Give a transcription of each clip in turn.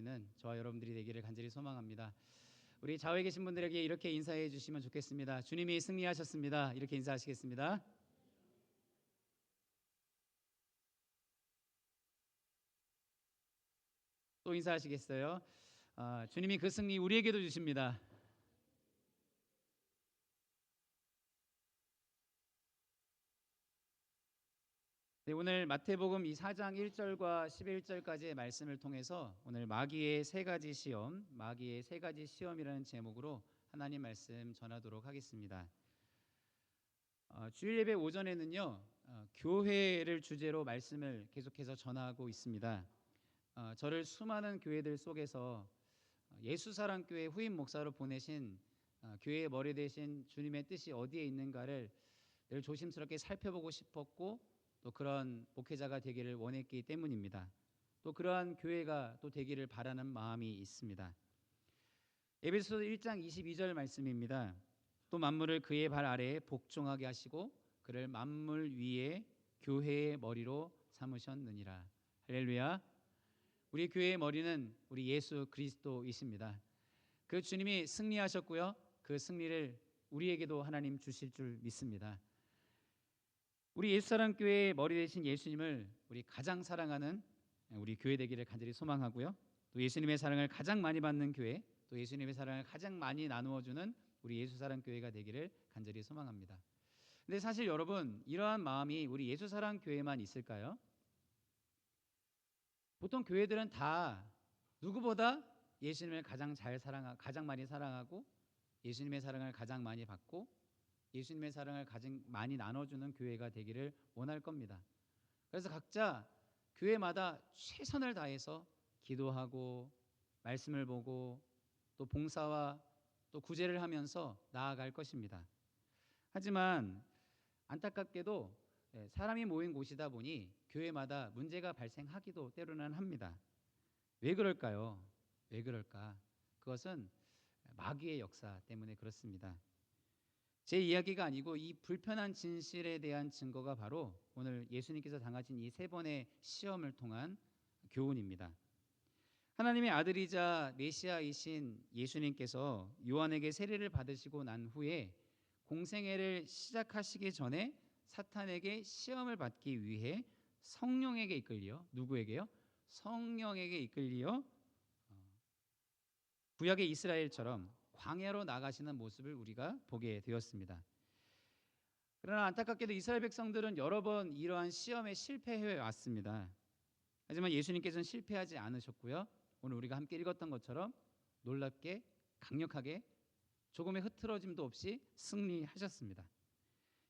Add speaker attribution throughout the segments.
Speaker 1: 있는 저와 여러분들이 되기를 간절히 소망합니다. 우리 좌우에 계신 분들에게 이렇게 인사해 주시면 좋겠습니다. 주님이 승리하셨습니다. 이렇게 인사하시겠습니다. 또 인사하시겠어요? 주님이 그 승리 우리에게도 주십니다. 네, 오늘 마태복음 이 4장 1절과 11절까지의 말씀을 통해서 오늘 마귀의 세 가지 시험이라는 제목으로 하나님 말씀 전하도록 하겠습니다. 주일 예배 오전에는요, 교회를 주제로 말씀을 계속해서 전하고 있습니다. 저를 수많은 교회들 속에서 예수사랑교회 후임 목사로 보내신 교회의 머리 대신 주님의 뜻이 어디에 있는가를 늘 조심스럽게 살펴보고 싶었고, 또 그런 목회자가 되기를 원했기 때문입니다. 또 그러한 교회가 또 되기를 바라는 마음이 있습니다. 에베소서 1장 22절 말씀입니다. 또 만물을 그의 발 아래에 복종하게 하시고 그를 만물 위에 교회의 머리로 삼으셨느니라. 할렐루야. 우리 교회의 머리는 우리 예수 그리스도이십니다. 그 주님이 승리하셨고요, 그 승리를 우리에게도 하나님 주실 줄 믿습니다. 우리 예수사랑교회의 머리 되신 예수님을 우리 가장 사랑하는 우리 교회 되기를 간절히 소망하고요, 또 예수님의 사랑을 가장 많이 받는 교회, 또 예수님의 사랑을 가장 많이 나누어주는 우리 예수사랑교회가 되기를 간절히 소망합니다. 근데 사실 여러분, 이러한 마음이 우리 예수사랑교회만 있을까요? 보통 교회들은 다 누구보다 예수님을 가장 많이 사랑하고 예수님의 사랑을 가장 많이 받고 예수님의 사랑을 가장 많이 나눠주는 교회가 되기를 원할 겁니다. 그래서 각자 교회마다 최선을 다해서 기도하고 말씀을 보고 또 봉사와 또 구제를 하면서 나아갈 것입니다. 하지만 안타깝게도 사람이 모인 곳이다 보니 교회마다 문제가 발생하기도 때로는 합니다. 왜 그럴까요? 왜 그럴까? 그것은 마귀의 역사 때문에 그렇습니다. 제 이야기가 아니고 이 불편한 진실에 대한 증거가 바로 오늘 예수님께서 당하신 이 세 번의 시험을 통한 교훈입니다. 하나님의 아들이자 메시아이신 예수님께서 요한에게 세례를 받으시고 난 후에 공생애를 시작하시기 전에 사탄에게 시험을 받기 위해 성령에게 이끌려, 누구에게요? 성령에게 이끌려 구약의 이스라엘처럼 광야로 나가시는 모습을 우리가 보게 되었습니다. 그러나 안타깝게도 이스라엘 백성들은 여러 번 이러한 시험에 실패해 왔습니다. 하지만 예수님께서는 실패하지 않으셨고요, 오늘 우리가 함께 읽었던 것처럼 놀랍게 강력하게 조금의 흐트러짐도 없이 승리하셨습니다.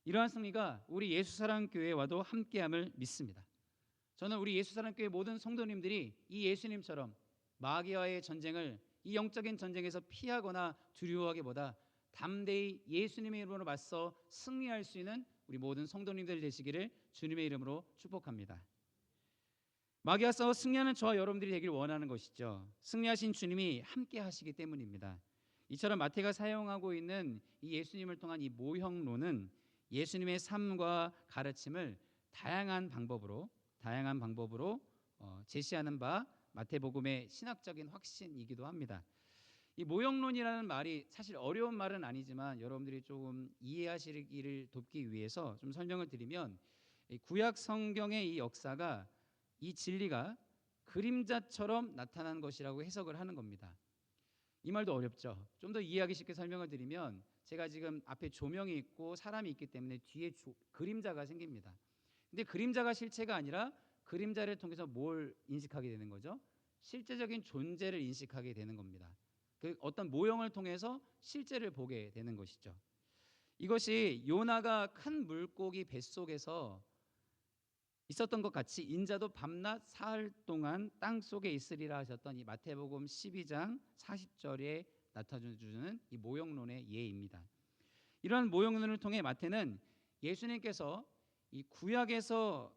Speaker 1: 이러한 승리가 우리 예수사랑교회와도 함께함을 믿습니다. 저는 우리 예수사랑교회 모든 성도님들이 이 예수님처럼 마귀와의 전쟁을, 이 영적인 전쟁에서 피하거나 두려워하기보다 담대히 예수님의 이름으로 맞서 승리할 수 있는 우리 모든 성도님들 되시기를 주님의 이름으로 축복합니다. 마귀와 싸워 승리하는 저와 여러분들이 되길 원하는 것이죠. 승리하신 주님이 함께 하시기 때문입니다. 이처럼 마태가 사용하고 있는 이 예수님을 통한 이 모형론은 예수님의 삶과 가르침을 다양한 방법으로 제시하는 바 마태복음의 신학적인 확신이기도 합니다. 이 모형론이라는 말이 사실 어려운 말은 아니지만 여러분들이 조금 이해하시기를 돕기 위해서 좀 설명을 드리면, 구약 성경의 이 역사가, 이 진리가 그림자처럼 나타난 것이라고 해석을 하는 겁니다. 이 말도 어렵죠. 좀 더 이해하기 쉽게 설명을 드리면, 제가 지금 앞에 조명이 있고 사람이 있기 때문에 뒤에 그림자가 생깁니다. 근데 그림자가 실체가 아니라 그림자를 통해서 뭘 인식하게 되는 거죠? 실제적인 존재를 인식하게 되는 겁니다. 그 어떤 모형을 통해서 실제를 보게 되는 것이죠. 이것이 요나가 큰 물고기 뱃속에서 있었던 것 같이 인자도 밤낮 사흘 동안 땅 속에 있으리라 하셨던 이 마태복음 12장 40절에 나타주는 이 모형론의 예입니다. 이러한 모형론을 통해 마태는 예수님께서 이 구약에서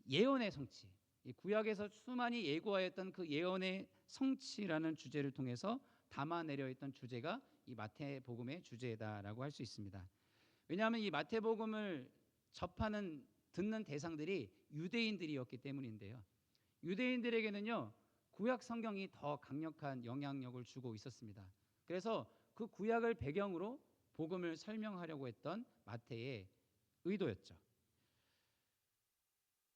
Speaker 1: 예언의 성취, 이 구약에서 수많이 예고하였던 그 예언의 성취라는 주제를 통해서 담아내려 했던 주제가 이 마태복음의 주제다라고 할 수 있습니다. 왜냐하면 이 마태복음을 듣는 대상들이 유대인들이었기 때문인데요. 유대인들에게는요, 구약 성경이 더 강력한 영향력을 주고 있었습니다. 그래서 그 구약을 배경으로 복음을 설명하려고 했던 마태의 의도였죠.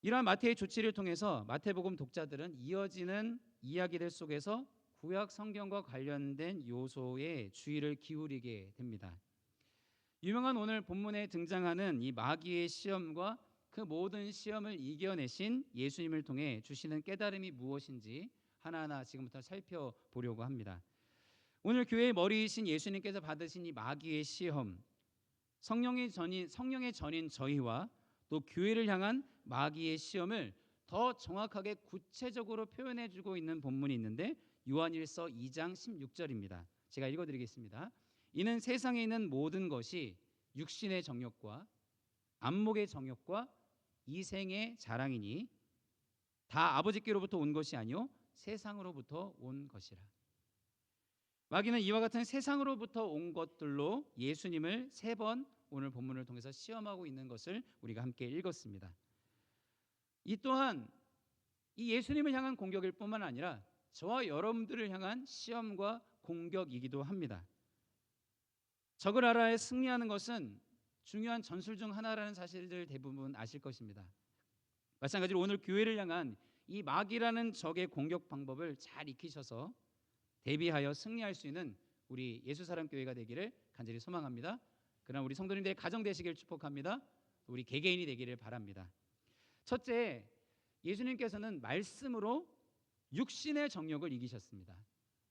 Speaker 1: 이러한 마태의 조치를 통해서 마태복음 독자들은 이어지는 이야기들 속에서 구약 성경과 관련된 요소에 주의를 기울이게 됩니다. 유명한 오늘 본문에 등장하는 이 마귀의 시험과 그 모든 시험을 이겨내신 예수님을 통해 주시는 깨달음이 무엇인지 하나하나 지금부터 살펴보려고 합니다. 오늘 교회의 머리이신 예수님께서 받으신 이 마귀의 시험, 성령의 전인 저희와 또 교회를 향한 마귀의 시험을 더 정확하게 구체적으로 표현해 주고 있는 본문이 있는데 요한일서 2장 16절입니다. 제가 읽어드리겠습니다. 이는 세상에 있는 모든 것이 육신의 정욕과 안목의 정욕과 이생의 자랑이니 다 아버지께로부터 온 것이 아니요 세상으로부터 온 것이라. 마귀는 이와 같은 세상으로부터 온 것들로 예수님을 3번 오늘 본문을 통해서 시험하고 있는 것을 우리가 함께 읽었습니다. 이 또한 이 예수님을 향한 공격일 뿐만 아니라 저와 여러분들을 향한 시험과 공격이기도 합니다. 적을 알아야 승리하는 것은 중요한 전술 중 하나라는 사실을 대부분 아실 것입니다. 마찬가지로 오늘 교회를 향한 이 마귀라는 적의 공격 방법을 잘 익히셔서 대비하여 승리할 수 있는 우리 예수사람교회가 되기를 간절히 소망합니다. 그러나 우리 성도님들의 가정 되시길 축복합니다. 우리 개개인이 되기를 바랍니다. 첫째, 예수님께서는 말씀으로 육신의 정욕을 이기셨습니다.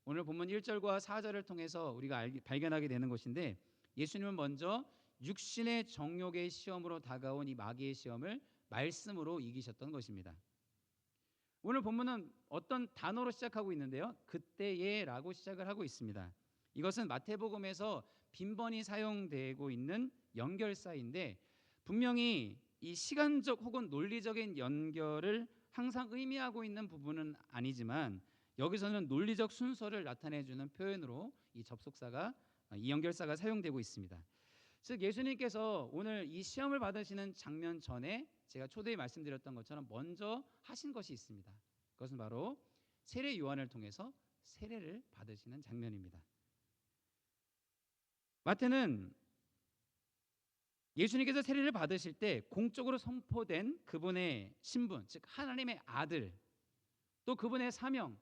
Speaker 1: 오늘 본문 1절과 4절을 통해서 우리가 발견하게 되는 것인데 예수님은 먼저 육신의 정욕의 시험으로 다가온 이 마귀의 시험을 말씀으로 이기셨던 것입니다. 오늘 본문은 어떤 단어로 시작하고 있는데요, 그때에라고 시작을 하고 있습니다. 이것은 마태복음에서 빈번히 사용되고 있는 연결사인데 분명히 이 시간적 혹은 논리적인 연결을 항상 의미하고 있는 부분은 아니지만 여기서는 논리적 순서를 나타내주는 표현으로 이 접속사가 이 연결사가 사용되고 있습니다. 즉 예수님께서 오늘 이 시험을 받으시는 장면 전에 제가 초대에 말씀드렸던 것처럼 먼저 하신 것이 있습니다. 그것은 바로 세례 요한을 통해서 세례를 받으시는 장면입니다. 마태는 예수님께서 세례를 받으실 때 공적으로 선포된 그분의 신분, 즉 하나님의 아들, 또 그분의 사명,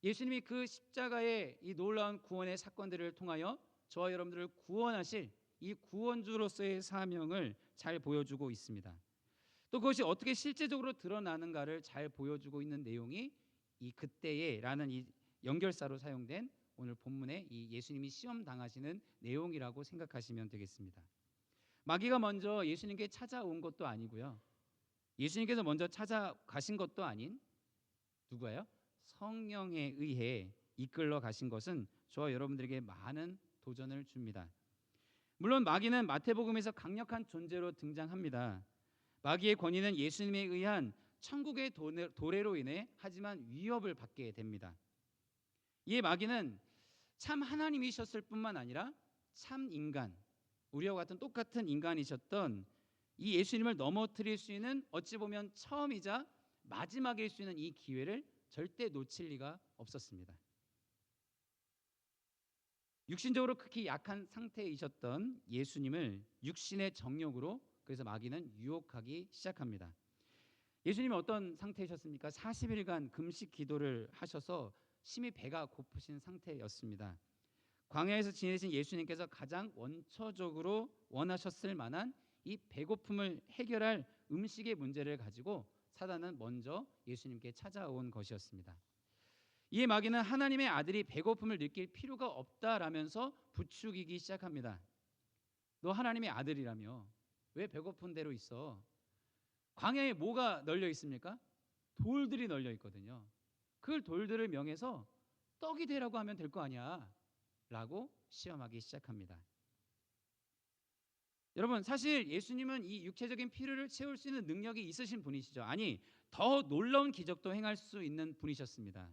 Speaker 1: 예수님이 그 십자가의 이 놀라운 구원의 사건들을 통하여 저와 여러분들을 구원하실 이 구원주로서의 사명을 잘 보여주고 있습니다. 또 그것이 어떻게 실제적으로 드러나는가를 잘 보여주고 있는 내용이 이 그때에라는 이 연결사로 사용된 오늘 본문의 이 예수님이 시험 당하시는 내용이라고 생각하시면 되겠습니다. 마귀가 먼저 예수님께 찾아온 것도 아니고요, 예수님께서 먼저 찾아가신 것도 아닌 누구예요? 성령에 의해 이끌러 가신 것은 저와 여러분들에게 많은 도전을 줍니다. 물론 마귀는 마태복음에서 강력한 존재로 등장합니다. 마귀의 권위는 예수님에 의한 천국의 도래로 인해 하지만 위협을 받게 됩니다. 이에 마귀는 참 하나님이셨을 뿐만 아니라 참 인간, 우리와 같은 똑같은 인간이셨던 이 예수님을 넘어뜨릴 수 있는 어찌 보면 처음이자 마지막일 수 있는 이 기회를 절대 놓칠 리가 없었습니다. 육신적으로 극히 약한 상태이셨던 예수님을 육신의 정욕으로 그래서 마귀는 유혹하기 시작합니다. 예수님은 어떤 상태이셨습니까? 40일간 금식 기도를 하셔서 심히 배가 고프신 상태였습니다. 광야에서 지내신 예수님께서 가장 원초적으로 원하셨을 만한 이 배고픔을 해결할 음식의 문제를 가지고 사단은 먼저 예수님께 찾아온 것이었습니다. 이에 마귀는 하나님의 아들이 배고픔을 느낄 필요가 없다라면서 부추기기 시작합니다. 너 하나님의 아들이라며 왜 배고픈 대로 있어? 광야에 뭐가 널려 있습니까? 돌들이 널려 있거든요. 그 돌들을 명해서 떡이 되라고 하면 될 거 아니야 라고 시험하기 시작합니다. 여러분, 사실 예수님은 이 육체적인 필요를 채울 수 있는 능력이 있으신 분이시죠. 아니, 더 놀라운 기적도 행할 수 있는 분이셨습니다.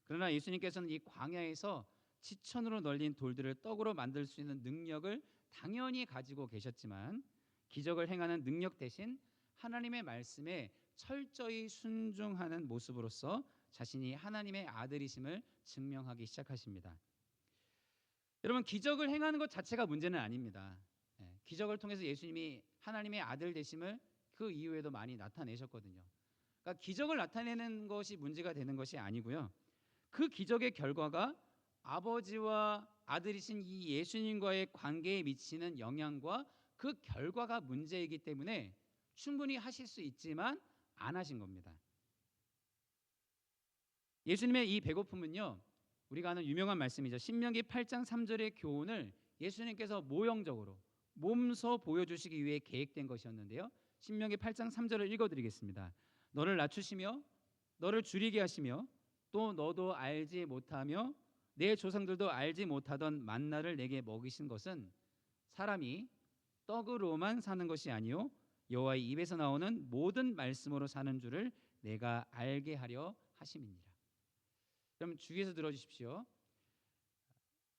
Speaker 1: 그러나 예수님께서는 이 광야에서 지천으로 널린 돌들을 떡으로 만들 수 있는 능력을 당연히 가지고 계셨지만 기적을 행하는 능력 대신 하나님의 말씀에 철저히 순종하는 모습으로서 자신이 하나님의 아들이심을 증명하기 시작하십니다. 여러분, 기적을 행하는 것 자체가 문제는 아닙니다. 기적을 통해서 예수님이 하나님의 아들 되심을 그 이후에도 많이 나타내셨거든요. 그러니까 기적을 나타내는 것이 문제가 되는 것이 아니고요. 그 기적의 결과가 아버지와 아들이신 이 예수님과의 관계에 미치는 영향과 그 결과가 문제이기 때문에 충분히 하실 수 있지만 안 하신 겁니다. 예수님의 이 배고픔은요, 우리가 아는 유명한 말씀이죠. 신명기 8장 3절의 교훈을 예수님께서 모형적으로 몸소 보여주시기 위해 계획된 것이었는데요. 신명기 8장 3절을 읽어드리겠습니다. 너를 낮추시며 너를 줄이게 하시며 또 너도 알지 못하며 내 조상들도 알지 못하던 만나를 내게 먹이신 것은 사람이 떡으로만 사는 것이 아니요 여호와의 입에서 나오는 모든 말씀으로 사는 줄을 내가 알게 하려 하심이니라. 그럼 주의해서 들어주십시오.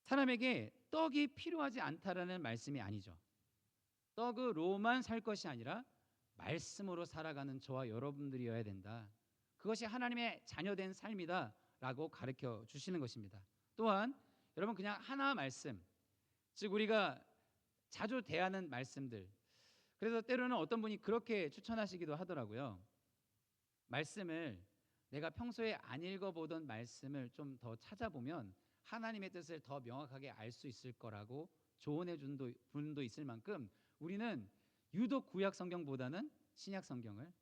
Speaker 1: 사람에게 떡이 필요하지 않다라는 말씀이 아니죠. 떡으로만 살 것이 아니라 말씀으로 살아가는 저와 여러분들이어야 된다. 그것이 하나님의 자녀된 삶이다라고 가르쳐 주시는 것입니다. 또한 여러분, 그냥 하나 말씀, 즉 우리가 자주 대하는 말씀들, 그래서 때로는 어떤 분이 그렇게 추천하시기도 하더라고요. 말씀을 내가 평소에 안 읽어보던 말씀을 좀 더 찾아보면 하나님의 뜻을 더 명확하게 알 수 있을 거라고 조언해 준 분도 있을 만큼 우리는 유독 구약 성경보다는 신약 성경을,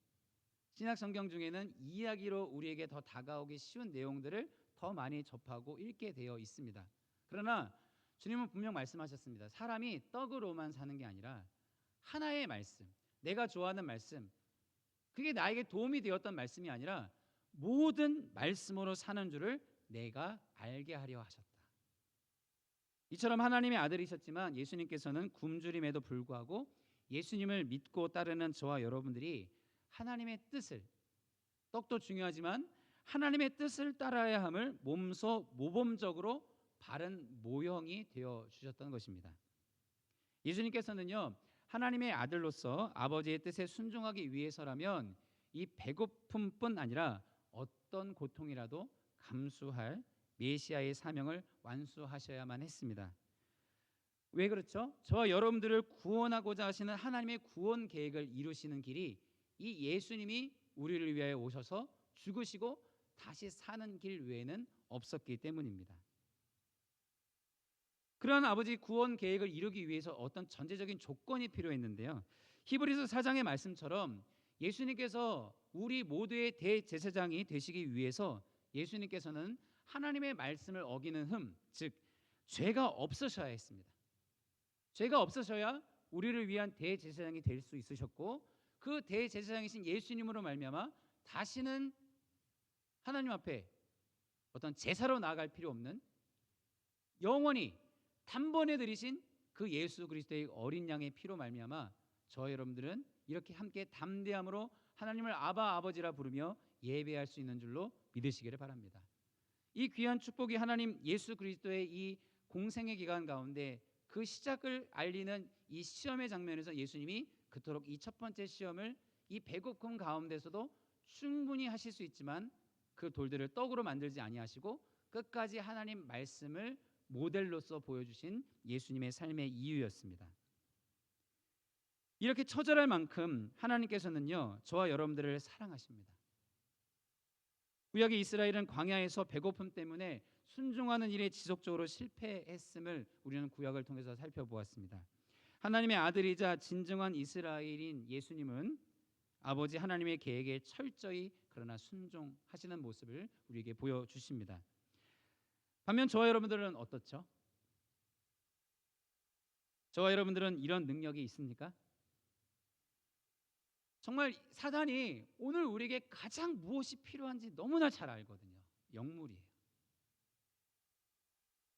Speaker 1: 신약 성경 중에는 이야기로 우리에게 더 다가오기 쉬운 내용들을 더 많이 접하고 읽게 되어 있습니다. 그러나 주님은 분명 말씀하셨습니다. 사람이 떡으로만 사는 게 아니라 하나의 말씀, 내가 좋아하는 말씀, 그게 나에게 도움이 되었던 말씀이 아니라 모든 말씀으로 사는 줄을 내가 알게 하려 하셨다. 이처럼 하나님의 아들이셨지만 예수님께서는 굶주림에도 불구하고 예수님을 믿고 따르는 저와 여러분들이 하나님의 뜻을, 떡도 중요하지만 하나님의 뜻을 따라야 함을 몸소 모범적으로 바른 모형이 되어 주셨던 것입니다. 예수님께서는요, 하나님의 아들로서 아버지의 뜻에 순종하기 위해서라면 이 배고픔뿐 아니라 어떤 고통이라도 감수할 메시아의 사명을 완수하셔야만 했습니다. 왜 그렇죠? 저와 여러분들을 구원하고자 하시는 하나님의 구원 계획을 이루시는 길이 이 예수님이 우리를 위하여 오셔서 죽으시고 다시 사는 길 외에는 없었기 때문입니다. 그러한 아버지 구원 계획을 이루기 위해서 어떤 전제적인 조건이 필요했는데요. 히브리서 4장의 말씀처럼 예수님께서 우리 모두의 대제사장이 되시기 위해서 예수님께서는 하나님의 말씀을 어기는 즉 죄가 없으셔야 했습니다. 죄가 없으셔야 우리를 위한 대제사장이 될 수 있으셨고, 그 대제사장이신 예수님으로 말미암아 다시는 하나님 앞에 어떤 제사로 나아갈 필요 없는 영원히 단번에 들이신 그 예수 그리스도의 어린 양의 피로 말미암아 저와 여러분들은 이렇게 함께 담대함으로 하나님을 아바 아버지라 부르며 예배할 수 있는 줄로 믿으시기를 바랍니다. 이 귀한 축복이 하나님 예수 그리스도의 이 공생의 기간 가운데 그 시작을 알리는 이 시험의 장면에서 예수님이 그토록 이 첫 번째 시험을 이 배고픔 가운데서도 충분히 하실 수 있지만 그 돌들을 떡으로 만들지 아니하시고 끝까지 하나님 말씀을 모델로서 보여주신 예수님의 삶의 이유였습니다. 이렇게 처절할 만큼 하나님께서는요, 저와 여러분들을 사랑하십니다. 구약의 이스라엘은 광야에서 배고픔 때문에 순종하는 일에 지속적으로 실패했음을 우리는 구약을 통해서 살펴보았습니다. 하나님의 아들이자 진정한 이스라엘인 예수님은 아버지 하나님의 계획에 철저히 그러나 순종하시는 모습을 우리에게 보여주십니다. 반면 저와 여러분들은 어떻죠? 저와 여러분들은 이런 능력이 있습니까? 정말 사단이 오늘 우리에게 가장 무엇이 필요한지 너무나 잘 알거든요. 영물이에요.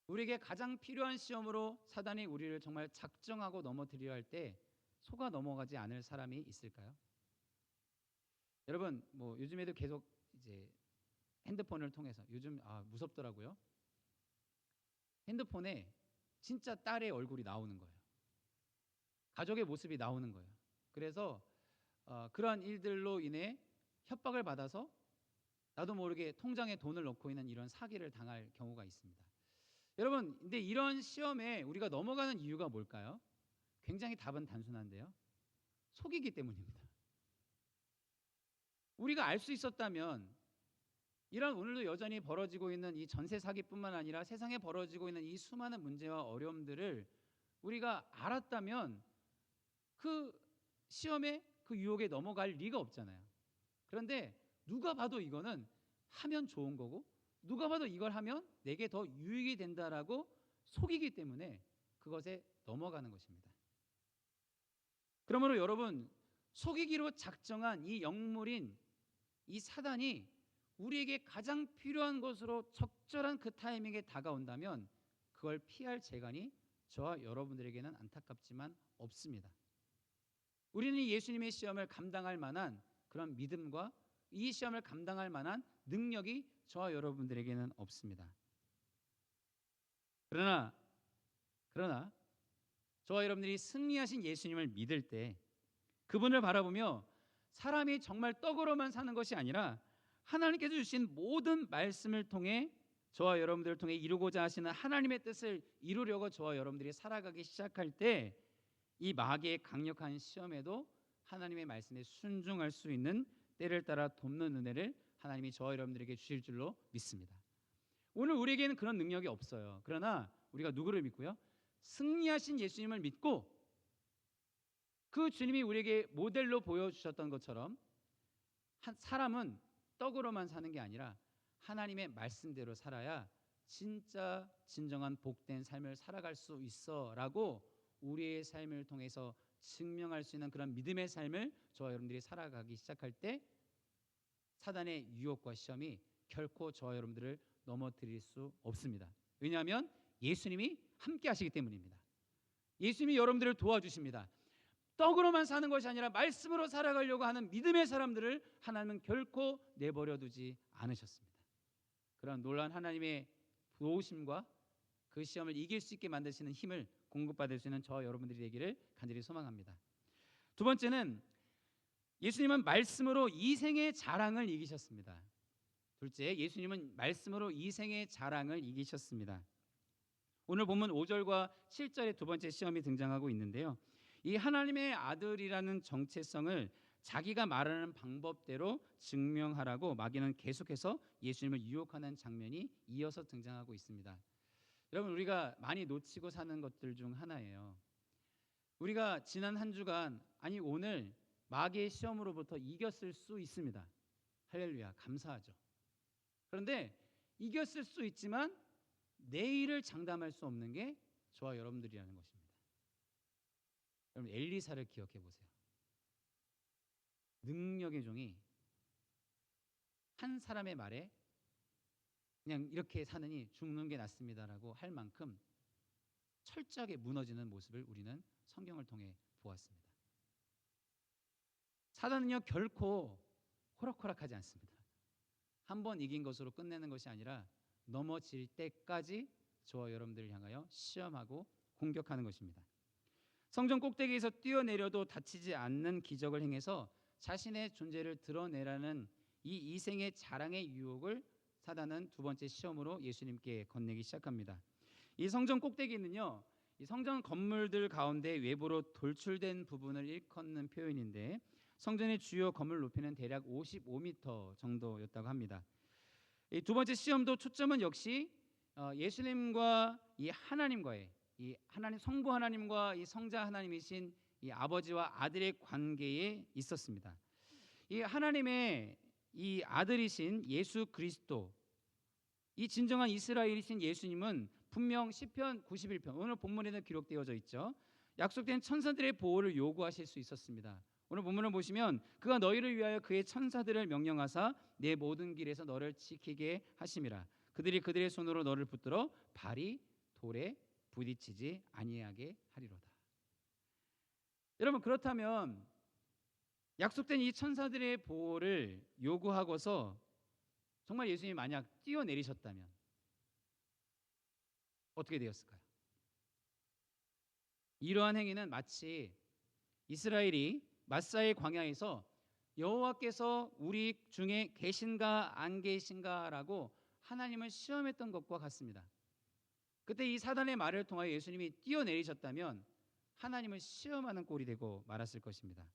Speaker 1: 우리에게 가장 필요한 시험으로 사단이 우리를 정말 작정하고 넘어뜨리려 할 때 속아 넘어가지 않을 사람이 있을까요? 여러분, 뭐 요즘에도 계속 이제 핸드폰을 통해서 요즘 무섭더라고요. 핸드폰에 진짜 딸의 얼굴이 나오는 거예요. 가족의 모습이 나오는 거예요. 그래서 그러한 일들로 인해 협박을 받아서 나도 모르게 통장에 돈을 넣고 있는 이런 사기를 당할 경우가 있습니다. 여러분, 근데 이런 시험에 우리가 넘어가는 이유가 뭘까요? 굉장히 답은 단순한데요. 속이기 때문입니다. 우리가 알 수 있었다면 이런 오늘도 여전히 벌어지고 있는 이 전세 사기뿐만 아니라 세상에 벌어지고 있는 이 수많은 문제와 어려움들을 우리가 알았다면 그 시험에 그 유혹에 넘어갈 리가 없잖아요. 그런데 누가 봐도 이거는 하면 좋은 거고 누가 봐도 이걸 하면 내게 더 유익이 된다라고 속이기 때문에 그것에 넘어가는 것입니다. 그러므로 여러분, 속이기로 작정한 이 영물인 이 사단이 우리에게 가장 필요한 것으로 적절한 그 타이밍에 다가온다면 그걸 피할 재간이 저와 여러분들에게는 안타깝지만 없습니다. 우리는 예수님의 시험을 감당할 만한 그런 믿음과 이 시험을 감당할 만한 능력이 저와 여러분들에게는 없습니다. 그러나 저와 여러분들이 승리하신 예수님을 믿을 때 그분을 바라보며 사람이 정말 떡으로만 사는 것이 아니라 하나님께서 주신 모든 말씀을 통해 저와 여러분들을 통해 이루고자 하시는 하나님의 뜻을 이루려고 저와 여러분들이 살아가기 시작할 때 이 마귀의 강력한 시험에도 하나님의 말씀에 순종할 수 있는 때를 따라 돕는 은혜를 하나님이 저와 여러분들에게 주실 줄로 믿습니다. 오늘 우리에게는 그런 능력이 없어요. 그러나 우리가 누구를 믿고요? 승리하신 예수님을 믿고 그 주님이 우리에게 모델로 보여주셨던 것처럼 한 사람은 떡으로만 사는 게 아니라 하나님의 말씀대로 살아야 진짜 진정한 복된 삶을 살아갈 수 있어라고 우리의 삶을 통해서 증명할 수 있는 그런 믿음의 삶을 저와 여러분들이 살아가기 시작할 때 사단의 유혹과 시험이 결코 저와 여러분들을 넘어뜨릴 수 없습니다. 왜냐하면 예수님이 함께 하시기 때문입니다. 예수님이 여러분들을 도와주십니다. 떡으로만 사는 것이 아니라 말씀으로 살아가려고 하는 믿음의 사람들을 하나님은 결코 내버려 두지 않으셨습니다. 그런 놀라운 하나님의 도우심과 그 시험을 이길 수 있게 만드시는 힘을 공급받을 수 있는 저와 여러분들이 되기를 간절히 소망합니다. 두 번째는 예수님은 말씀으로 이생의 자랑을 이기셨습니다. 둘째, 예수님은 말씀으로 이생의 자랑을 이기셨습니다. 오늘 본문 5절과 7절에 두 번째 시험이 등장하고 있는데요. 이 하나님의 아들이라는 정체성을 자기가 말하는 방법대로 증명하라고 마귀는 계속해서 예수님을 유혹하는 장면이 이어서 등장하고 있습니다. 여러분, 우리가 많이 놓치고 사는 것들 중 하나예요. 우리가 지난 한 주간 아니 오늘 마귀의 시험으로부터 이겼을 수 있습니다. 할렐루야, 감사하죠. 그런데 이겼을 수 있지만 내일을 장담할 수 없는 게 저와 여러분들이라는 것입니다. 여러분, 엘리사를 기억해 보세요. 능력의 종이 한 사람의 말에 그냥 이렇게 사느니 죽는 게 낫습니다라고 할 만큼 철저하게 무너지는 모습을 우리는 성경을 통해 보았습니다. 사단은요 결코 호락호락하지 않습니다. 한번 이긴 것으로 끝내는 것이 아니라 넘어질 때까지 저와 여러분들을 향하여 시험하고 공격하는 것입니다. 성전 꼭대기에서 뛰어내려도 다치지 않는 기적을 행해서 자신의 존재를 드러내라는 이 이생의 자랑의 유혹을 사단은 두 번째 시험으로 예수님께 건네기 시작합니다. 이 성전 꼭대기는요, 이 성전 건물들 가운데 외부로 돌출된 부분을 일컫는 표현인데 성전의 주요 건물 높이는 대략 55m 정도였다고 합니다. 이 두 번째 시험도 초점은 역시 예수님과 이 하나님과의 이 하나님 성부 하나님과 이 성자 하나님이신 이 아버지와 아들의 관계에 있었습니다. 이 하나님의 이 아들이신 예수 그리스도, 이 진정한 이스라엘이신 예수님은 분명 시편 91편 오늘 본문에는 기록되어져 있죠. 약속된 천사들의 보호를 요구하실 수 있었습니다. 오늘 본문을 보시면 그가 너희를 위하여 그의 천사들을 명령하사 내 모든 길에서 너를 지키게 하심이라. 그들이 그들의 손으로 너를 붙들어 발이 돌에 부딪히지 아니하게 하리로다. 여러분, 그렇다면 약속된 이 천사들의 보호를 요구하고서 정말 예수님이 만약 뛰어내리셨다면 어떻게 되었을까요? 이러한 행위는 마치 이스라엘이 마사의 광야에서 여호와께서 우리 중에 계신가 안 계신가라고 하나님을 시험했던 것과 같습니다. 그때 이 사단의 말을 통하여 예수님이 뛰어내리셨다면 하나님을 시험하는 꼴이 되고 말았을 것입니다.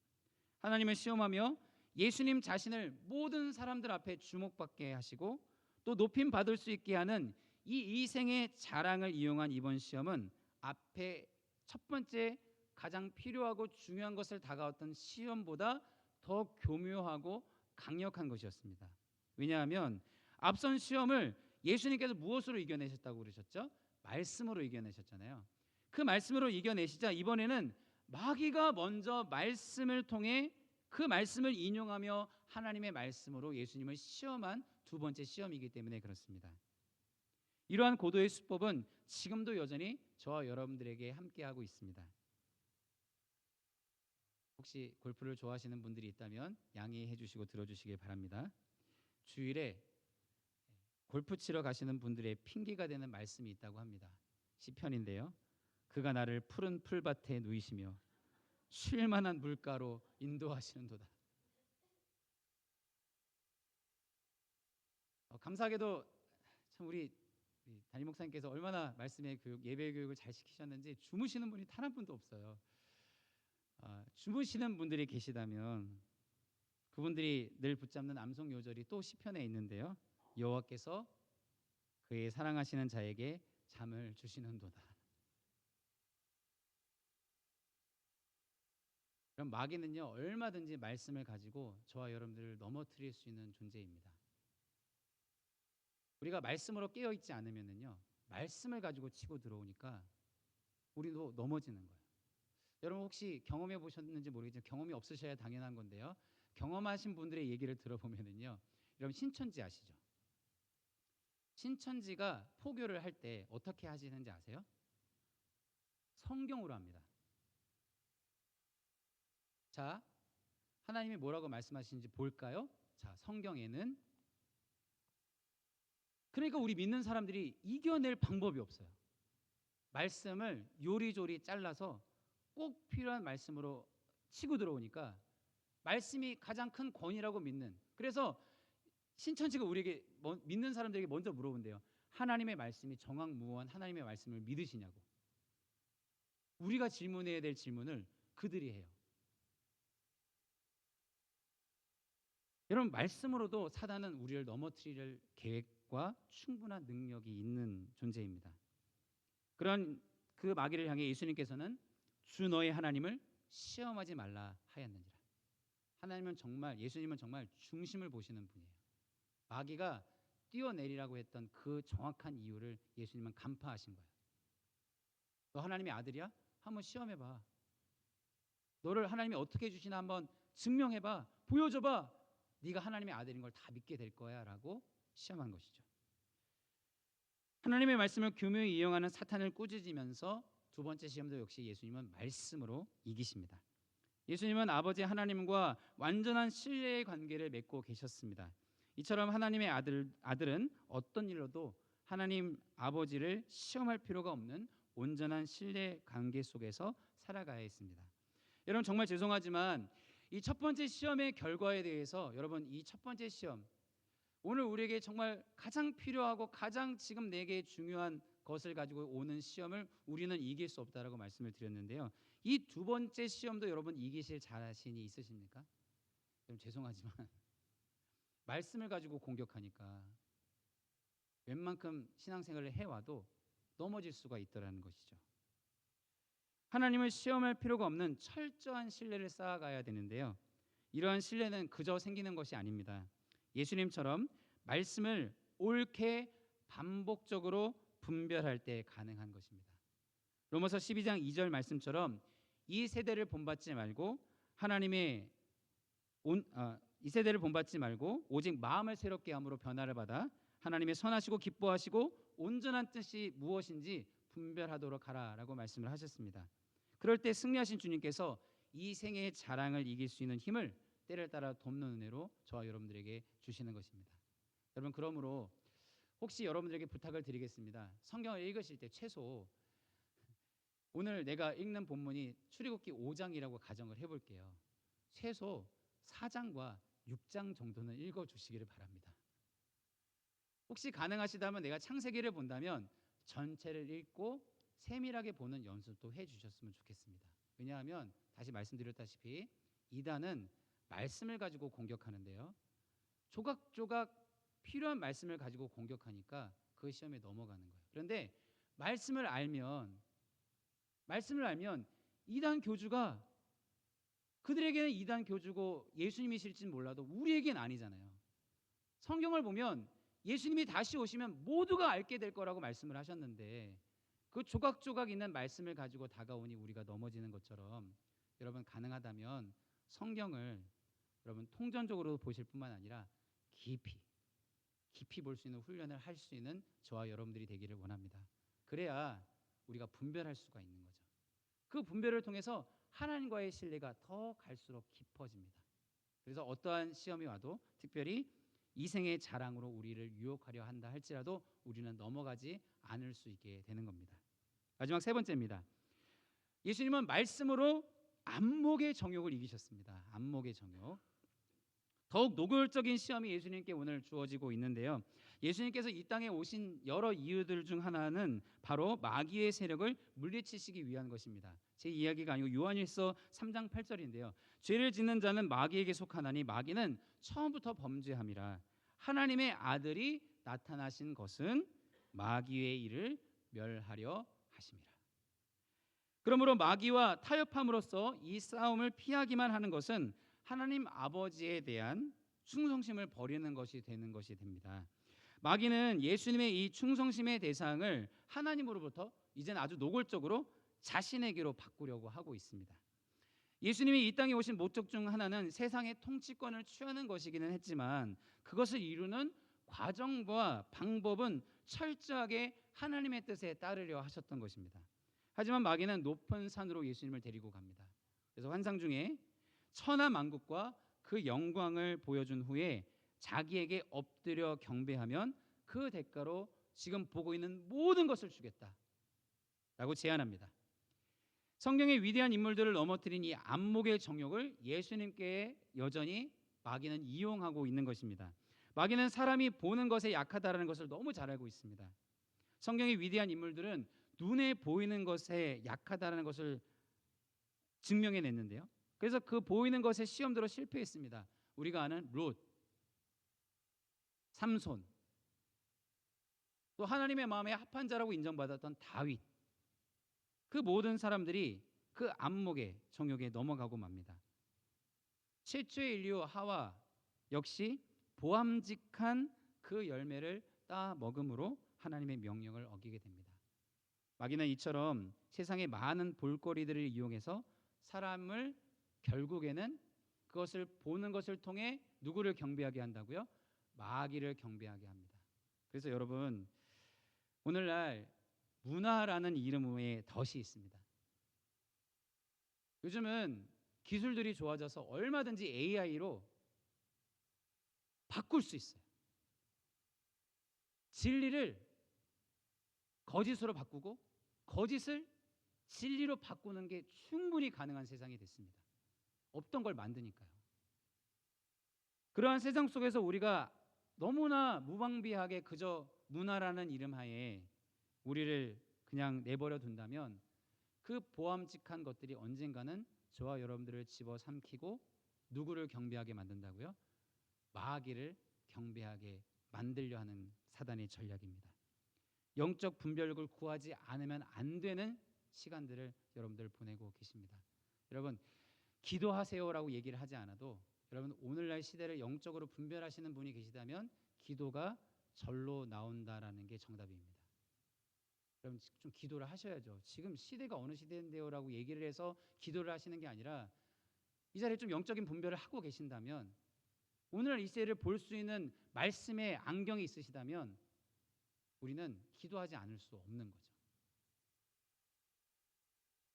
Speaker 1: 하나님을 시험하며 예수님 자신을 모든 사람들 앞에 주목받게 하시고 또 높임 받을 수 있게 하는 이 이생의 자랑을 이용한 이번 시험은 앞에 첫 번째 가장 필요하고 중요한 것을 다가왔던 시험보다 더 교묘하고 강력한 것이었습니다. 왜냐하면 앞선 시험을 예수님께서 무엇으로 이겨내셨다고 그러셨죠? 말씀으로 이겨내셨잖아요. 그 말씀으로 이겨내시자 이번에는 마귀가 먼저 말씀을 통해 그 말씀을 인용하며 하나님의 말씀으로 예수님을 시험한 두 번째 시험이기 때문에 그렇습니다. 이러한 고도의 수법은 지금도 여전히 저와 여러분들에게 함께하고 있습니다. 혹시 골프를 좋아하시는 분들이 있다면 양해해 주시고 들어주시길 바랍니다. 주일에 골프 치러 가시는 분들의 핑계가 되는 말씀이 있다고 합니다. 시편인데요. 그가 나를 푸른 풀밭에 누이시며 쉴 만한 물가로 인도하시는도다. 감사하게도 참 우리 담임 목사님께서 얼마나 말씀의 교육, 예배 교육을 잘 시키셨는지 주무시는 분이 단 한 분도 없어요. 주무시는 분들이 계시다면 그분들이 늘 붙잡는 암송 요절이 또 시편에 있는데요. 여호와께서 그의 사랑하시는 자에게 잠을 주시는도다. 그럼 마귀는요 얼마든지 말씀을 가지고 저와 여러분들을 넘어뜨릴 수 있는 존재입니다. 우리가 말씀으로 깨어 있지 않으면요 말씀을 가지고 치고 들어오니까 우리도 넘어지는 거예요. 여러분 혹시 경험해 보셨는지 모르겠지만 경험이 없으셔야 당연한 건데요. 경험하신 분들의 얘기를 들어보면요, 여러분 신천지 아시죠? 신천지가 포교를 할 때 어떻게 하시는지 아세요? 성경으로 합니다. 자, 하나님이 뭐라고 말씀하시는지 볼까요? 자, 성경에는 그러니까 우리 믿는 사람들이 이겨낼 방법이 없어요. 말씀을 요리조리 잘라서 꼭 필요한 말씀으로 치고 들어오니까 말씀이 가장 큰 권위라고 믿는, 그래서 신천지가 우리에게 믿는 사람들에게 먼저 물어본대요. 하나님의 말씀이 정확무원 하나님의 말씀을 믿으시냐고. 우리가 질문해야 될 질문을 그들이 해요. 여러분 말씀으로도 사단은 우리를 넘어뜨릴 계획과 충분한 능력이 있는 존재입니다. 그런 그 마귀를 향해 예수님께서는 주 너의 하나님을 시험하지 말라 하였느니라. 하나님은 정말, 예수님은 정말 중심을 보시는 분이에요. 마귀가 뛰어내리라고 했던 그 정확한 이유를 예수님은 간파하신 거예요. 너 하나님의 아들이야? 한번 시험해봐. 너를 하나님이 어떻게 해주시나 한번 증명해봐. 보여줘봐. 네가 하나님의 아들인 걸 다 믿게 될 거야 라고 시험한 것이죠. 하나님의 말씀을 교묘히 이용하는 사탄을 꾸짖으면서 두 번째 시험도 역시 예수님은 말씀으로 이기십니다. 예수님은 아버지 하나님과 완전한 신뢰의 관계를 맺고 계셨습니다. 이처럼 하나님의 아들은 어떤 일로도 하나님 아버지를 시험할 필요가 없는 온전한 신뢰 관계 속에서 살아가야 했습니다. 여러분 정말 죄송하지만 이 첫 번째 시험의 결과에 대해서 여러분 이 첫 번째 시험 오늘 우리에게 정말 가장 필요하고 가장 지금 내게 중요한 것을 가지고 오는 시험을 우리는 이길 수 없다라고 말씀을 드렸는데요. 이 두 번째 시험도 여러분 이기실 자신이 있으십니까? 여러분 죄송하지만 말씀을 가지고 공격하니까 웬만큼 신앙생활을 해와도 넘어질 수가 있더라는 것이죠. 하나님을 시험할 필요가 없는 철저한 신뢰를 쌓아가야 되는데요. 이러한 신뢰는 그저 생기는 것이 아닙니다. 예수님처럼 말씀을 옳게 반복적으로 분별할 때 가능한 것입니다. 로마서 12장 2절 말씀처럼 이 세대를 본받지 말고 이 세대를 본받지 말고 오직 마음을 새롭게 함으로 변화를 받아 하나님의 선하시고 기뻐하시고 온전한 뜻이 무엇인지 분별하도록 하라라고 말씀을 하셨습니다. 그럴 때 승리하신 주님께서 이 생애의 자랑을 이길 수 있는 힘을 때를 따라 돕는 은혜로 저와 여러분들에게 주시는 것입니다. 여러분 그러므로 혹시 여러분들에게 부탁을 드리겠습니다. 성경을 읽으실 때 최소 오늘 내가 읽는 본문이 출애굽기 5장이라고 가정을 해볼게요. 최소 4장과 6장 정도는 읽어주시기를 바랍니다. 혹시 가능하시다면 내가 창세기를 본다면 전체를 읽고 세밀하게 보는 연습도 해주셨으면 좋겠습니다. 왜냐하면 다시 말씀드렸다시피 이단은 말씀을 가지고 공격하는데요, 조각조각 필요한 말씀을 가지고 공격하니까 그 시험에 넘어가는 거예요. 그런데 말씀을 알면 이단 교주가, 그들에게는 이단 교주고 예수님이실진 몰라도 우리에겐 아니잖아요. 성경을 보면 예수님이 다시 오시면 모두가 알게 될 거라고 말씀을 하셨는데, 그 조각조각 있는 말씀을 가지고 다가오니 우리가 넘어지는 것처럼, 여러분 가능하다면 성경을 여러분 통전적으로 보실 뿐만 아니라 깊이 볼 수 있는 훈련을 할 수 있는 저와 여러분들이 되기를 원합니다. 그래야 우리가 분별할 수가 있는 거죠. 그 분별을 통해서 하나님과의 신뢰가 더 갈수록 깊어집니다. 그래서 어떠한 시험이 와도, 특별히 이생의 자랑으로 우리를 유혹하려 한다 할지라도 우리는 넘어가지 않을 수 있게 되는 겁니다. 마지막 세 번째입니다. 예수님은 말씀으로 안목의 정욕을 이기셨습니다. 안목의 정욕. 더욱 노골적인 시험이 예수님께 오늘 주어지고 있는데요, 예수님께서 이 땅에 오신 여러 이유들 중 하나는 바로 마귀의 세력을 물리치시기 위한 것입니다. 제 이야기가 아니고 요한일서 3장 8절인데요, 죄를 짓는 자는 마귀에게 속하나니 마귀는 처음부터 범죄함이라. 하나님의 아들이 나타나신 것은 마귀의 일을 멸하려 하심이라. 그러므로 마귀와 타협함으로써 이 싸움을 피하기만 하는 것은 하나님 아버지에 대한 충성심을 버리는 것이 되는 것이 됩니다. 마귀는 예수님의 이 충성심의 대상을 하나님으로부터 이제는 아주 노골적으로 자신에게로 바꾸려고 하고 있습니다. 예수님이 이 땅에 오신 목적 중 하나는 세상의 통치권을 취하는 것이기는 했지만, 그것을 이루는 과정과 방법은 철저하게 하나님의 뜻에 따르려 하셨던 것입니다. 하지만 마귀는 높은 산으로 예수님을 데리고 갑니다. 그래서 환상 중에 천하 만국과 그 영광을 보여준 후에 자기에게 엎드려 경배하면 그 대가로 지금 보고 있는 모든 것을 주겠다라고 제안합니다. 성경의 위대한 인물들을 넘어뜨린 이 안목의 정욕을 예수님께 여전히 마귀는 이용하고 있는 것입니다. 마귀는 사람이 보는 것에 약하다라는 것을 너무 잘 알고 있습니다. 성경의 위대한 인물들은 눈에 보이는 것에 약하다라는 것을 증명해냈는데요, 그래서 그 보이는 것에 시험들어 실패했습니다. 우리가 아는 롯, 삼손, 또 하나님의 마음에 합한 자라고 인정받았던 다윗, 그 모든 사람들이 그 안목의 정욕에 넘어가고 맙니다. 최초의 인류 하와 역시 보암직한 그 열매를 따 먹음으로 하나님의 명령을 어기게 됩니다. 마귀는 이처럼 세상의 많은 볼거리들을 이용해서 사람을 결국에는 그것을 보는 것을 통해 누구를 경배하게 한다고요? 마귀를 경배하게 합니다. 그래서 여러분, 오늘날 문화라는 이름의 덫이 있습니다. 요즘은 기술들이 좋아져서 얼마든지 AI로 바꿀 수 있어요. 진리를 거짓으로 바꾸고 거짓을 진리로 바꾸는 게 충분히 가능한 세상이 됐습니다. 없던 걸 만드니까요. 그러한 세상 속에서 우리가 너무나 무방비하게 그저 문화라는 이름 하에 우리를 그냥 내버려 둔다면 그 보암직한 것들이 언젠가는 저와 여러분들을 집어삼키고 누구를 경배하게 만든다고요? 마귀를 경배하게 만들려 하는 사단의 전략입니다. 영적 분별력을 구하지 않으면 안 되는 시간들을 여러분들 보내고 계십니다. 여러분, 기도하세요라고 얘기를 하지 않아도 여러분 오늘날 시대를 영적으로 분별하시는 분이 계시다면 기도가 절로 나온다라는 게 정답입니다. 여러분 좀 기도를 하셔야죠. 지금 시대가 어느 시대인데요라고 얘기를 해서 기도를 하시는 게 아니라 이 자리에 좀 영적인 분별을 하고 계신다면, 오늘날 이 시대를 볼 수 있는 말씀의 안경이 있으시다면 우리는 기도하지 않을 수 없는 거죠.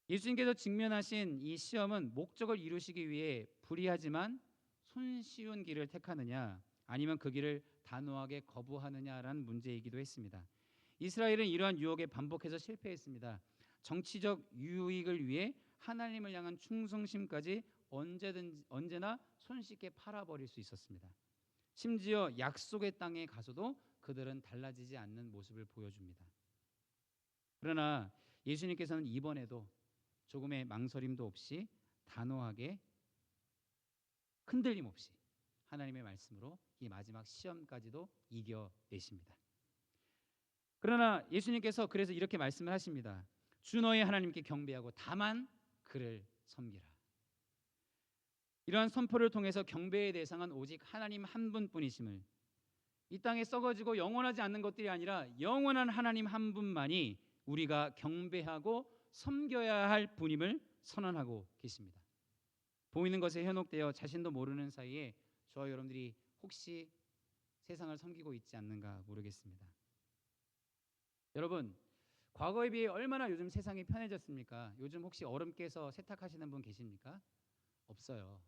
Speaker 1: 예수님께서 직면하신 이 시험은 목적을 이루시기 위해 불의하지만 손쉬운 길을 택하느냐 아니면 그 길을 단호하게 거부하느냐라는 문제이기도 했습니다. 이스라엘은 이러한 유혹에 반복해서 실패했습니다. 정치적 유익을 위해 하나님을 향한 충성심까지 언제나 손쉽게 팔아버릴 수 있었습니다. 심지어 약속의 땅에 가서도 그들은 달라지지 않는 모습을 보여줍니다. 그러나 예수님께서는 이번에도 조금의 망설임도 없이 단호하게 흔들림 없이 하나님의 말씀으로 이 마지막 시험까지도 이겨내십니다. 그러나 예수님께서 그래서 이렇게 말씀을 하십니다. 주 너의 하나님께 경배하고 다만 그를 섬기라. 이러한 선포를 통해서 경배의 대상은 오직 하나님 한 분뿐이심을, 이 땅에 썩어지고 영원하지 않는 것들이 아니라 영원한 하나님 한 분만이 우리가 경배하고 섬겨야 할 분임을 선언하고 계십니다. 보이는 것에 현혹되어 자신도 모르는 사이에 저와 여러분들이 혹시 세상을 섬기고 있지 않는가 모르겠습니다. 여러분, 과거에 비해 얼마나 요즘 세상이 편해졌습니까? 요즘 혹시 얼음 깨서 세탁하시는 분 계십니까? 없어요.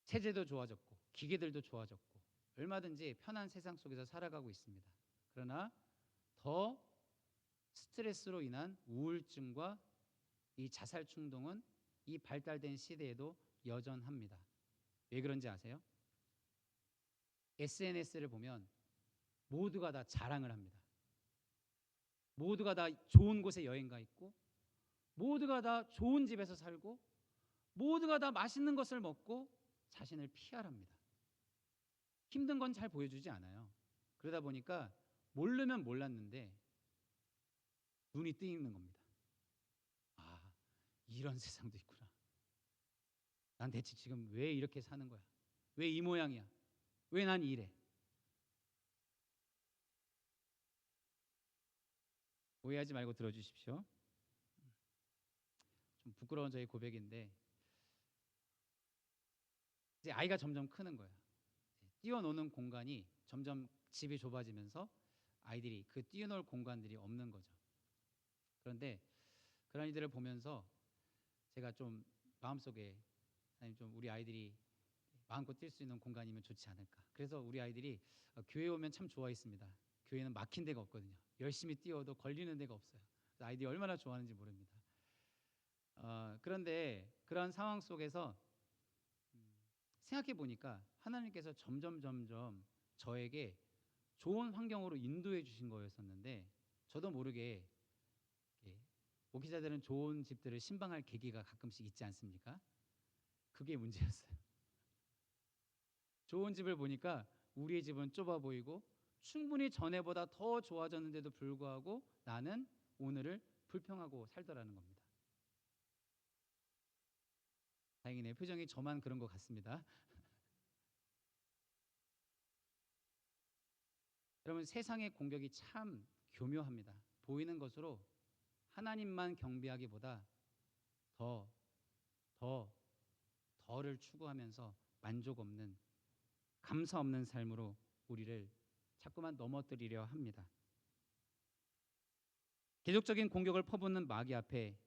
Speaker 1: 체제도 좋아졌고 기계들도 좋아졌고 얼마든지 편한 세상 속에서 살아가고 있습니다. 그러나 더 스트레스로 인한 우울증과 이 자살 충동은 이 발달된 시대에도 여전합니다. 왜 그런지 아세요? SNS를 보면 모두가 다 자랑을 합니다. 모두가 다 좋은 곳에 여행 가 있고, 모두가 다 좋은 집에서 살고, 모두가 다 맛있는 것을 먹고 자신을 피하랍니다. 힘든 건 잘 보여주지 않아요. 그러다 보니까 모르면 몰랐는데 눈이 뜨이는 겁니다. 아, 이런 세상도 있구나. 난 대체 지금 왜 이렇게 사는 거야? 왜 이 모양이야? 왜 난 이래? 오해하지 말고 들어주십시오. 좀 부끄러운 저의 고백인데, 이제 아이가 점점 크는 거예요. 뛰어노는 공간이 점점 집이 좁아지면서 아이들이 그 뛰어놀 공간들이 없는 거죠. 그런데 그런 이들을 보면서 제가 좀 마음속에, 아니 좀 우리 아이들이 마음껏 뛸 수 있는 공간이면 좋지 않을까. 그래서 우리 아이들이 교회 오면 참 좋아했습니다. 교회는 막힌 데가 없거든요. 열심히 뛰어도 걸리는 데가 없어요. 아이들이 얼마나 좋아하는지 모릅니다. 그런데 그런 상황 속에서 생각해 보니까 하나님께서 점점 저에게 좋은 환경으로 인도해 주신 거였었는데, 저도 모르게 목회자들은 좋은 집들을 신방할 계기가 가끔씩 있지 않습니까? 그게 문제였어요. 좋은 집을 보니까 우리의 집은 좁아 보이고 충분히 전에보다 더 좋아졌는데도 불구하고 나는 오늘을 불평하고 살더라는 겁니다. 다행이네요. 표정이 저만 그런 것 같습니다. 여러분, 세상의 공격이 참 교묘합니다. 보이는 것으로 하나님만 경배하기보다 더 덜을 추구하면서 만족 없는, 감사 없는 삶으로 우리를 자꾸만 넘어뜨리려 합니다. 계속적인 공격을 퍼붓는 마귀 앞에,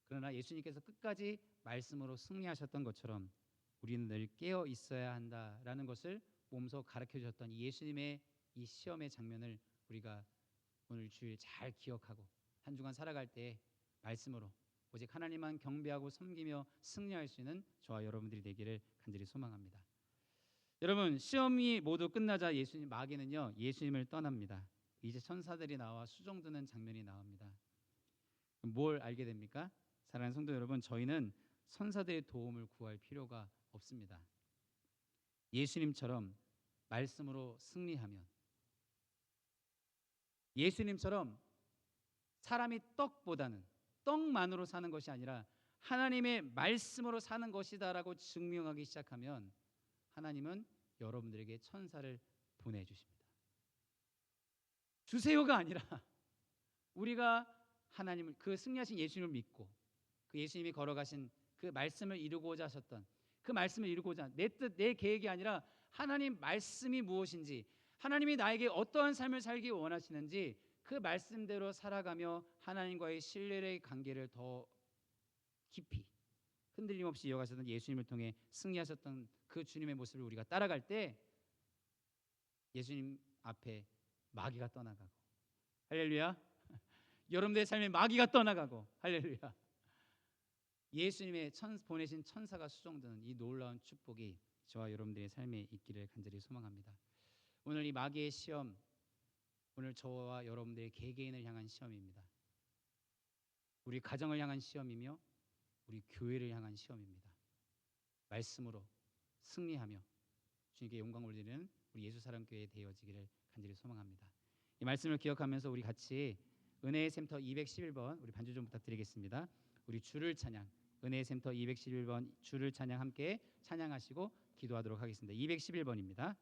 Speaker 1: 그러나 예수님께서 끝까지 말씀으로 승리하셨던 것처럼 우리는 늘 깨어 있어야 한다라는 것을 몸소 가르쳐 주셨던 이 예수님의 이 시험의 장면을 우리가 오늘 주일 잘 기억하고 한 주간 살아갈 때 말씀으로 오직 하나님만 경배하고 섬기며 승리할 수 있는 저와 여러분들이 되기를 간절히 소망합니다. 여러분, 시험이 모두 끝나자 마귀는요 예수님을 떠납니다. 이제 천사들이 나와 수종드는 장면이 나옵니다. 뭘 알게 됩니까? 사랑하는 성도 여러분, 저희는 천사들의 도움을 구할 필요가 없습니다. 예수님처럼 말씀으로 승리하면, 예수님처럼 사람이 떡만으로 사는 것이 아니라 하나님의 말씀으로 사는 것이다라고 증명하기 시작하면 하나님은 여러분들에게 천사를 보내주십니다. 주세요가 아니라 우리가 하나님을, 그 승리하신 예수님을 믿고 그 예수님이 걸어가신 그 말씀을 이루고자 하셨던 그 말씀을 이루고자, 내 뜻, 내 계획이 아니라 하나님 말씀이 무엇인지, 하나님이 나에게 어떠한 삶을 살기 원하시는지 그 말씀대로 살아가며 하나님과의 신뢰의 관계를 더 깊이 흔들림 없이 이어가셨던 예수님을 통해 승리하셨던 그 주님의 모습을 우리가 따라갈 때 예수님 앞에 마귀가 떠나가고, 할렐루야. 여러분들의 삶에 마귀가 떠나가고, 할렐루야. 예수님의 보내신 천사가 수종드는 이 놀라운 축복이 저와 여러분들의 삶에 있기를 간절히 소망합니다. 오늘 이 마귀의 시험, 오늘 저와 여러분들의 개개인을 향한 시험입니다. 우리 가정을 향한 시험이며 우리 교회를 향한 시험입니다. 말씀으로 승리하며 주님께 영광 올리는 우리 예수사랑교회 되어지기를 간절히 소망합니다. 이 말씀을 기억하면서 우리 같이 은혜의 센터 211번 우리 반주 좀 부탁드리겠습니다. 우리 주를 찬양, 은혜의 센터 211번 주를 찬양 함께 찬양하시고 기도하도록 하겠습니다. 211번입니다.